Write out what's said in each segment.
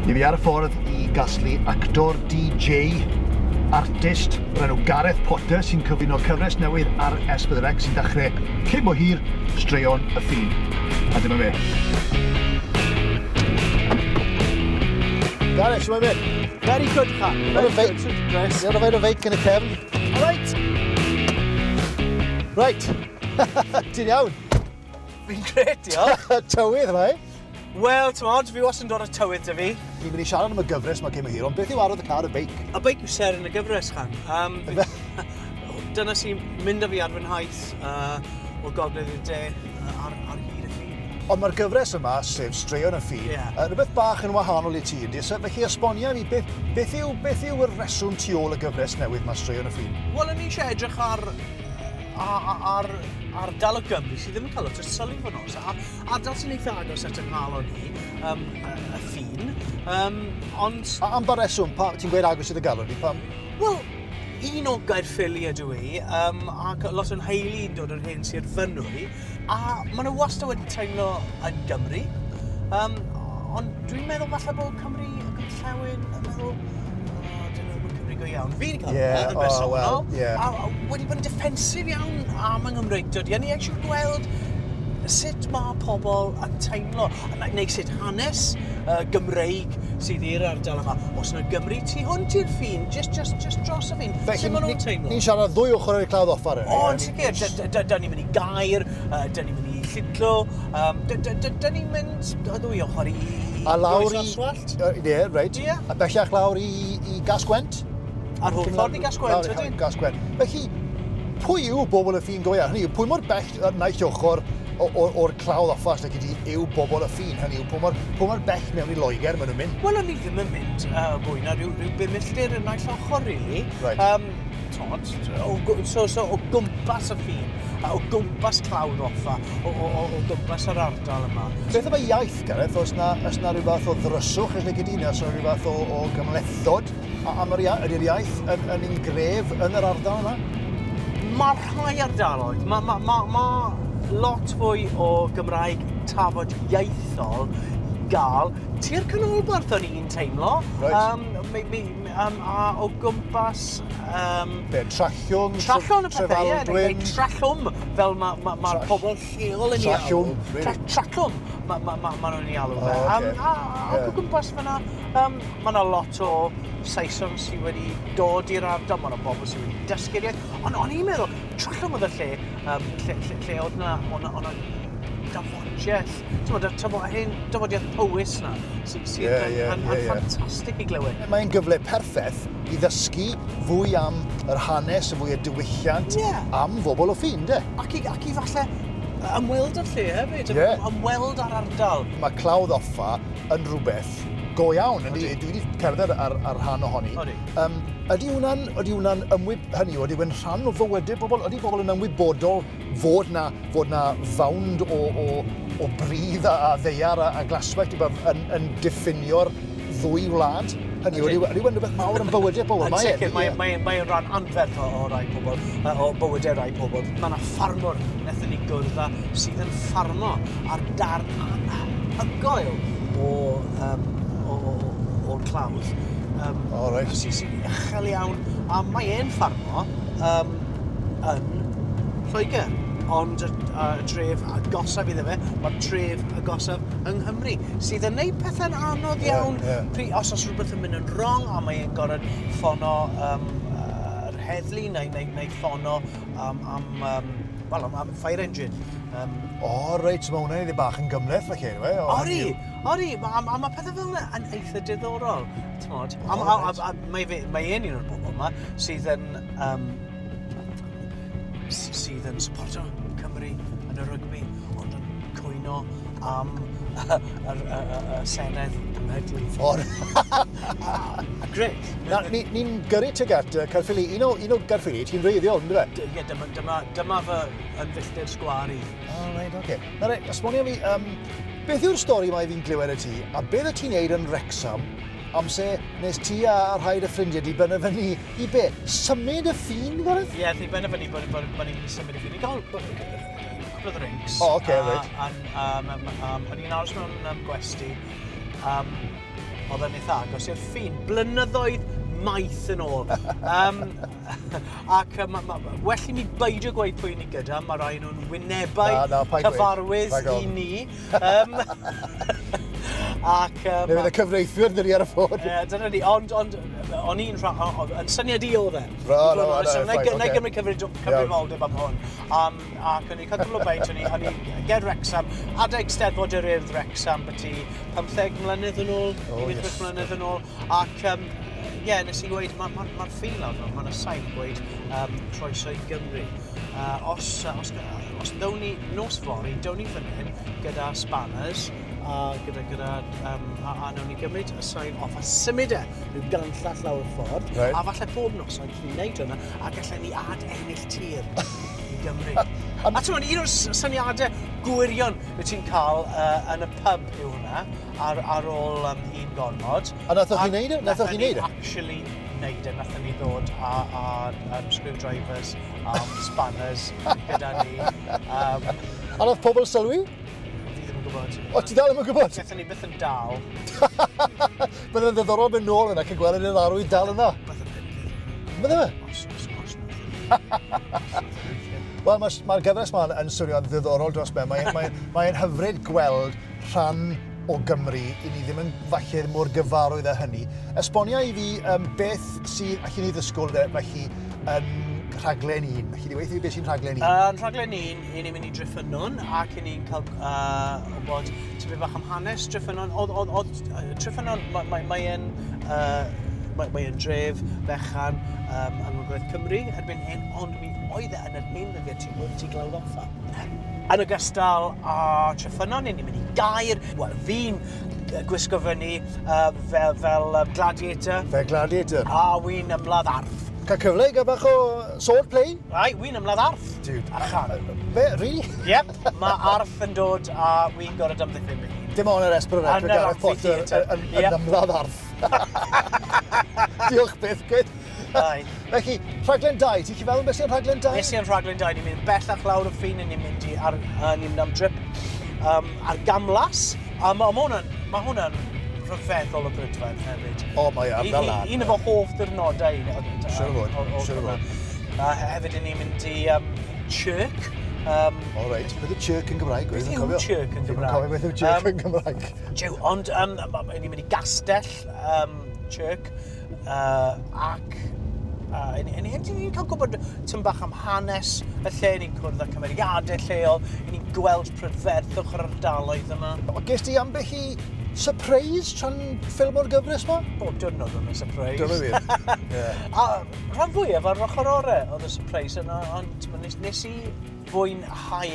I fi ar y ffordd i gasglu actor DJ, artist, o'r enw Gareth Potter sy'n cyflwyno cyfres newydd ar S4C sy'n dechrau cyn bo hir straeon y ffin. A dyma fe. Gareth, sy'n mynd? Very good, Pat. Very good. You're a feic yn y cefn. Alright. Right. Ti'n iawn? Fi'n gret, diolch. Tywydd yma, Wel, t'mod, fi wastad yn dod o tywydd dy fi. Ni'n mynd i siarad am y gyfres mae cyn hir, ond beth yw arwydd y car y beic? A beic yw ser yn y gyfres, chan. Dyna sy'n mynd â fi ar fy nhaith o gogledd i'r de ar hyd y ffin. Ond mae'r gyfres yma, sef straeon y ffin, rhywbeth bach yn wahanol i ti, ydy. Felly esbonia fi, beth yw y reswm tu ôl y gyfres newydd mae straeon y ffin? Wel, o'n i eisiau edrych ar ardal o Gymru sydd ddim yn cael lot o sylw fan os. Ardal sy'n eitha agos at yng Nghalon ni, y ffin. Ond... Am ba reswm, ti'n gweud agos i'r galon ni, pam? Wel, un o Gaerffili ydw i, ac lot o'n heili yn dod o'r hyn sy'r fynwy, a maen nhw wastad wedi teimlo yn Gymru. Ond dwi'n meddwl falle bod Cymru yn gyllewin yn meddwl, go iawn. Fi'n cael yn bersonol, a wedi bod yn defensif iawn am yng Nghymreigdod. Ni eisiau gweld sut mae pobl yn teimlo, neu sut hanes Gymreig sydd i'r ardal yma. Os yna Gymru tu hwnt i'r ffin, just dros y ffin, sut maen nhw'n teimlo? Ni'n siarad ddwy ochr ar y clawdd offer. O, yn sicr, da ni'n mynd i Gaer, da ni'n mynd i Llydlo, da ni'n mynd ddwy ochr i Groes Oswallt. Ie, reit. A bellach lawr i Gasgwent? A'r holl ffordd i Gasgwent, ydyn? Gasgwent. Felly, pwy yw bobl y ffin go iawn? Pwy mor bell naill ochr o'r clawdd offas na gyd yw bobl y ffin? Pwy mor bell mewn i Loegr maen nhw'n mynd? Wel, o'n i ddim yn mynd fwy na rhyw 5 milltir yn naill ochr, really. So, o gwmpas y ffin, o gwmpas clawdd offa, o gwmpas yr ardal yma. Beth yma iaith, Gareth? Oes na rhyw fath o ddryswch ydych gyda ni? Oes na rhyw fath o gymlethod? Ydy'r iaith yn un gref yn yr ardal yma? Mae rhai ardaloedd. Mae lot fwy o Gymraeg tafod ieithol i gael. Ti'r canolbarth o'n i'n teimlo. A o gwmpas... Trallwng, Trefaldwyn... Trallwm, fel mae'r pobl lleol yn ei alw. Trallwm, maen nhw'n ei alw fe. A o gwmpas fyna, mae yna lot o Saeson sydd wedi dod i'r ardal, mae yna bobl sydd wedi dysgu'r iaith. Ond o'n i'n meddwl, Trallwm oedd y lle oedd yna dafodiaeth, dafodiaeth Powys yna, sydd yn ffantastig i glywed. Mae'n gyfle perffaith i ddysgu fwy am yr hanes, fwy o diwylliant am bobl o ffin, de? Ac i falle ymweld o'r lle hefyd, ymweld ar ardal. Mae clawdd offa yn rhywbeth go iawn. Dwi wedi cerdded ar rhan ohoni. Ydy hwnna'n ydy hwnna'n rhan o fywydau pobl? Ydy pobl yn ymwybodol fod na fawnd o bridd a ddeiar a glaswellt yn diffinio'r ddwy wlad? Ydy hwnna'n rhywbeth mawr yn bywydau pobl? Yn sicr, mae'n rhan anferth o rai pobl, o bywydau rai pobl. Mae yna ffarmwr wnaethon ni gwrdd â sydd yn ffarmo ar darn anhygoel o'r clawdd. Sy'n uchel iawn. A mae e'n ffarmo yn Lloegr. Ond y tref agosaf iddo fe, mae'r tref agosaf yng Nghymru, sydd yn gwneud pethau'n anodd iawn. Os rhywbeth yn mynd yn wrong, a mae'n gorfod ffono yr heddlu neu ffono am fire engine. Reit, mae hwnna'n iddi bach yn gymleth fe lle, Ori, a mae pethau fel yna yn eitha diddorol. Mae un o'r bobl yma sydd yn supporto Cymru yn y rygbi, ond yn cwyno am y Senedd Cenedlaethol. Gret. Ni'n gyrru tuag at Caerffili. Un o Gaerffili, ti'n reiddiol, yn dweud? Ie, dyma fy yn filltir sgwari. Reit, oce. Na re, esbonio fi, beth yw'r stori mae fi'n glywed y ti, a beth y ti'n neud yn Wrexham amser nes ti a rhaid y ffrindiau di benefynu i be? Symud y ffin, Gareth? Ie, ni benefynu bod ni'n symud y ffin. Ni'n cael cwbl o drinks. O, oce, reit. O'n i'n aros mewn gwesti. oedd yn eitha agos i'r ffin. Blynyddoedd maith yn ôl. Ac well i mi beidio gweud pwy ni gyda, mae rai nhw'n wynebau cyfarwydd i ni. Neu fydd y cyfreithwyr dyn ni ar y ffôn. Dyna ni, ond o'n i'n yn syniad i oedd e. Na i gymryd cyfrifoldeb am hwn. Ac o'n i cael gyfle beint, o'n i ger Wrexham, adeg Steddfod yr Urdd Wrexham byti 15 mlynedd yn ôl, 18 mlynedd yn ôl. Ac nes i gweud, mae'r ffin lawr nhw, mae'n sain gweud croeso i Gymru. Os ddawn ni nos fori, dawn ni fan hyn gyda spanners, a nawn ni gymryd y sain off a symud rhyw ganllall lawr y ffordd, a falle pob nos o'n ni'n gwneud hwnna, a gallai ni ennill tir i Gymru. A ti'n un o'r syniadau gwirion wyt ti'n cael yn y pub yw hwnna, ar ôl un gormod. A nathoch chi wneud e? Nathoch chi wneud e? Actually wneud e, nathoch ni ddod a screwdrivers a spanners gyda ni. A nath pobl sylwi? O, ti dal ddim yn gwybod? Nethon ni byth yn dal. Byddai'n ddiddorol mynd nôl yna cyn gweld yr arwydd dal yna. Bydde fe? Wel, mae'r gyfres yma yn swnio'n ddiddorol dros be. Mae'n hyfryd gweld rhan o Gymru i ni ddim yn falle mor gyfarwydd â hynny. Esbonia i fi beth sydd allan ni ddysgwyl felly yn rhaglen 1. Felly di weithio beth sy'n rhaglen 1? Yn rhaglen 1, i ni'n mynd i Dryffynon ac i ni'n cael wybod tipyn bach am hanes Dryffynon. Dryffynon, mae'n dref fechan yng Ngogledd Cymru erbyn hyn, ond mi oedd e yn yr hen ddyddiau ti glawdd offa. Yn ogystal â Tryffynon, ni'n mynd i Gaer. Wel, fi'n gwisgo fyny fel gladiator. Fel gladiator? A wy'n ymladd arth. Cael cyfle i gael bach o swordplay? Ai, wy'n ymladd arth. Archan. Be, really? Yep, mae arth yn dod a wy'n gorfod ymddiffyn fy hun. Dim ond yr Esperanto Gareth Potter yn ymladd arth. Diolch byth, gyd. Felly, rhaglen 2, ti'n chi feddwl beth sy'n rhaglen 2? Nes i'n rhaglen 2, ni'n mynd bellach lawr y ffin, ni'n mynd am drip ar gamlas. A mae hwnna'n rhyfeddol o brydferth hefyd. O, mae ar fel lan. Un efo hoff dyrnodau. Siwr o fod. Hefyd ni'n mynd i Chirk. O, reit. Beth yw Chirk yn Gymraeg? Beth yw Chirk yn Gymraeg? Dwi'n cofio beth yw Chirk yn Gymraeg. Ond ni'n mynd i Gastell Chirk. Ac ni'n cael gwybod tym bach am hanes y lle, ni'n cwrdd â cymeriadau lleol, ni'n gweld prydferth ochr ardaloedd yma. Ges ti ambell i surprise tra'n ffilm o'r gyfres ma? Bob diwrnod o'n y surprise. Dyna fi. A rhan fwyaf ar ochr orau oedd y surprise yna, ond nes i fwynhau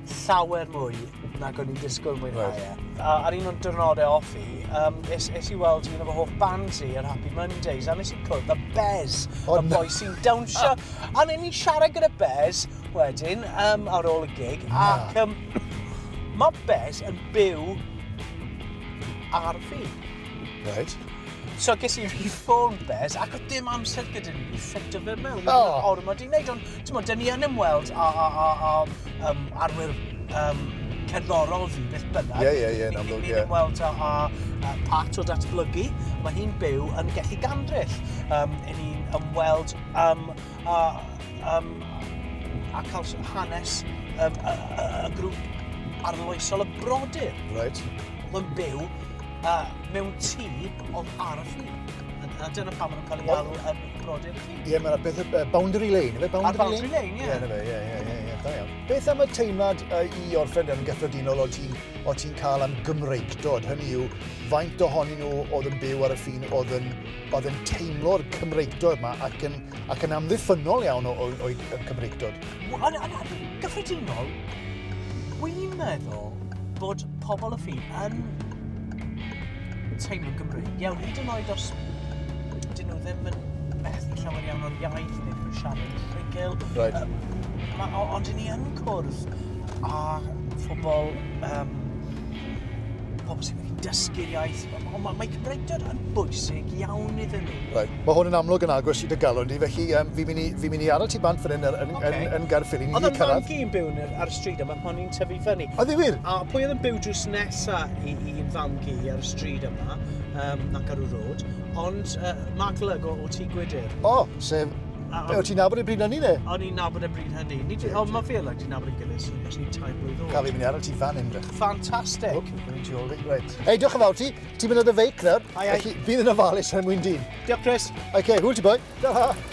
llawer mwy nag o'n i'n disgwyl mwynhau. Ar un o'n diwrnodau offi, nes i weld un o'r hoff bands i ar Happy Mondays, a nes i cwrdd â Bez, y boi sy'n dawnsio. A nes i siarad gyda Bez wedyn ar ôl y gig, ac mae Bez yn byw ar ffin. Right. So ges i reform Bez, ac oedd dim amser gyda ni i ffito fe mewn. Ormod i wneud, ond dyn ni yn ymweld a arwyr cerddorol fi, beth bynnag. Ie, Ni'n ymweld â Pat o datblygu, mae hi'n byw yn Gelli Gandryll. Ni'n ymweld a cael hanes y grŵp arloesol y Brodyr. Right. Oedd yn byw mewn tŷ oedd ar y ffin. A dyna pam maen nhw'n cael ei alw yn Brodyr y ffin. Ie, mae'n beth Boundary Lane, efe? Ar Boundary Lane, ie. Ie, da iawn. Beth am y teimlad i orffen yn gyffredinol o ti'n cael am Gymreigdod? Hynny yw, faint ohonyn nhw oedd yn byw ar y ffin oedd yn teimlo'r Cymreigdod yma ac yn amddiffynol iawn o'i Cymreigdod? Yn gyffredinol, dwi'n meddwl bod pobl y ffin yn teimlo Gymreig. Iawn, hyd yn oed os dyn nhw ddim yn methu llawer iawn o'r iaith neu yn siarad rhugl. Right. Ond ni yn cwrdd â phobl pobl sy'n wedi dysgu'r iaith, ond mae Cymreigdod yn bwysig iawn iddyn nhw. Right. Mae hwn yn amlwg yn agos i dy galon di, felly fi'n mynd i aros ti bant fan hyn yn Gaerffili. Oedd yn man gi'n byw ar y stryd yma, pan i'n tyfu fyny. Oedd ei wir? A pwy oedd yn byw drws nesa i'n fam gi ar y stryd yma, ac ar y road, ond Mark Lug o Tŷ Gwydyr. O, sef... O ti'n nabod y bryd hynny, ne? O'n i'n nabod y bryd hynny. Ond mae fe lag ti'n nabod yn gilydd, os ni'n 3 blwydd oed. Cael fi mynd i aros ti fan hyn, drech. Fantastic. Ei, diolch yn fawr ti. Ti'n mynd oedd y feic nawr. Ai. Felly, bydd yn ofalus yn mwyn dyn. Diolch, Chris. OK, hwyl ti boi. Diolch.